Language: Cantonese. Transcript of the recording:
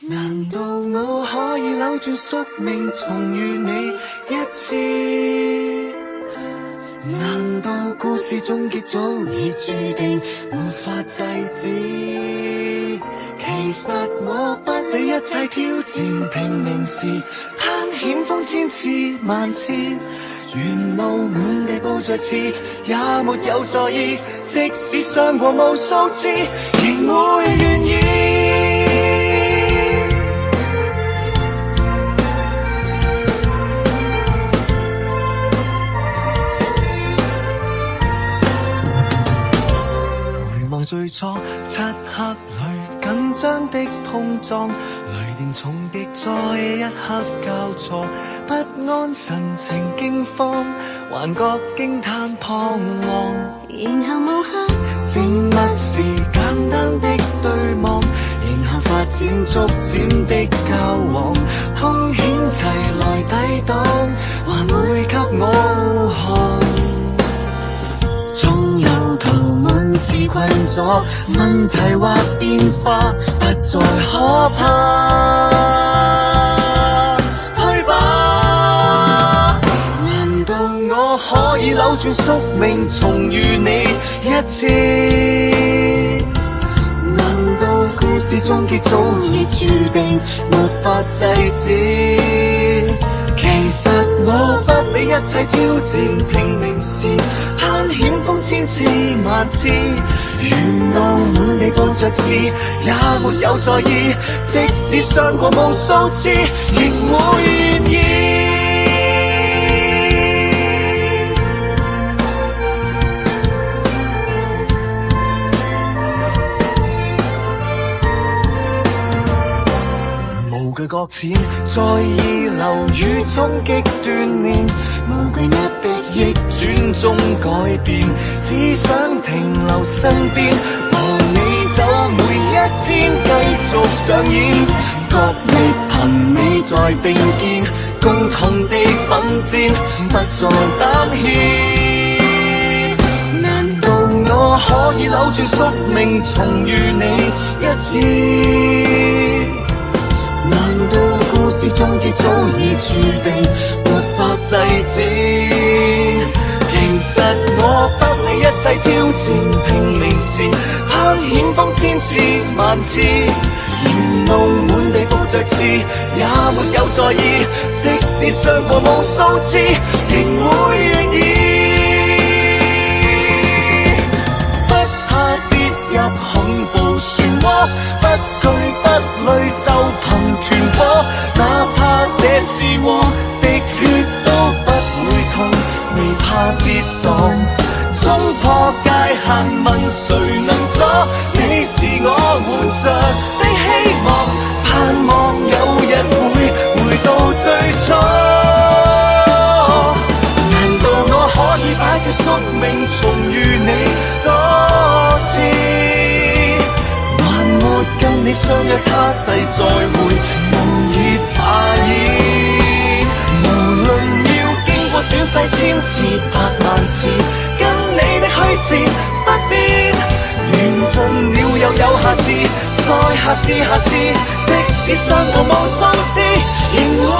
難道我可以扭轉宿命，重遇你一次？難道故事終結早已注定，沒法制止？其實我不理一切挑戰，拼命時攀險峰千次萬次，沿路滿地布着刺，也沒有在意。即使傷過無數次，仍會願意。最初漆黑裏緊張的碰撞，雷電重擊在一刻交錯，不安神情驚慌，幻覺驚嘆彷徨，然後無刻靜默時簡單的對望，然後發展逐漸的交往，兇險齊來抵擋，還會給我看。是困咗，問題或變化不再可怕，去吧！難道我可以扭轉宿命，重遇你一次？難道故事終結早已注定，沒法制止？其實我不理一切挑戰，拼命時攀險峰千次萬次，沿路滿地布着刺，也沒有在意。即使傷過無數次，仍會願意。無懼擱淺，在意流雨衝擊鍛鍊，無懼壓迫逆轉中改變，只想停留身邊，和你走每一天繼續上演，角力憑你在並肩，共同地奮戰，不再膽怯。難道我可以扭轉宿命，重遇你一次？難道故事終結早已注定，沒法制止？其實我不理一切挑戰，拼命時攀險峰千次萬次，沿路滿地布着刺，也沒有在意。即使傷過無數次，仍會願意。不怕跌入恐怖漩渦，不懼不累就憑團火，哪怕這是我的血都不會痛，未怕跌宕，衝破界限問誰能阻？你是我活着的希望，盼望有日會回到最初。難道我可以擺脫宿命，重遇你多次？跟你相約他世再會，夢已化煙。無論要經過轉世千次百萬次，跟你的虛線不變，緣盡了又有下次，再下次下次，即使傷過無數次，仍會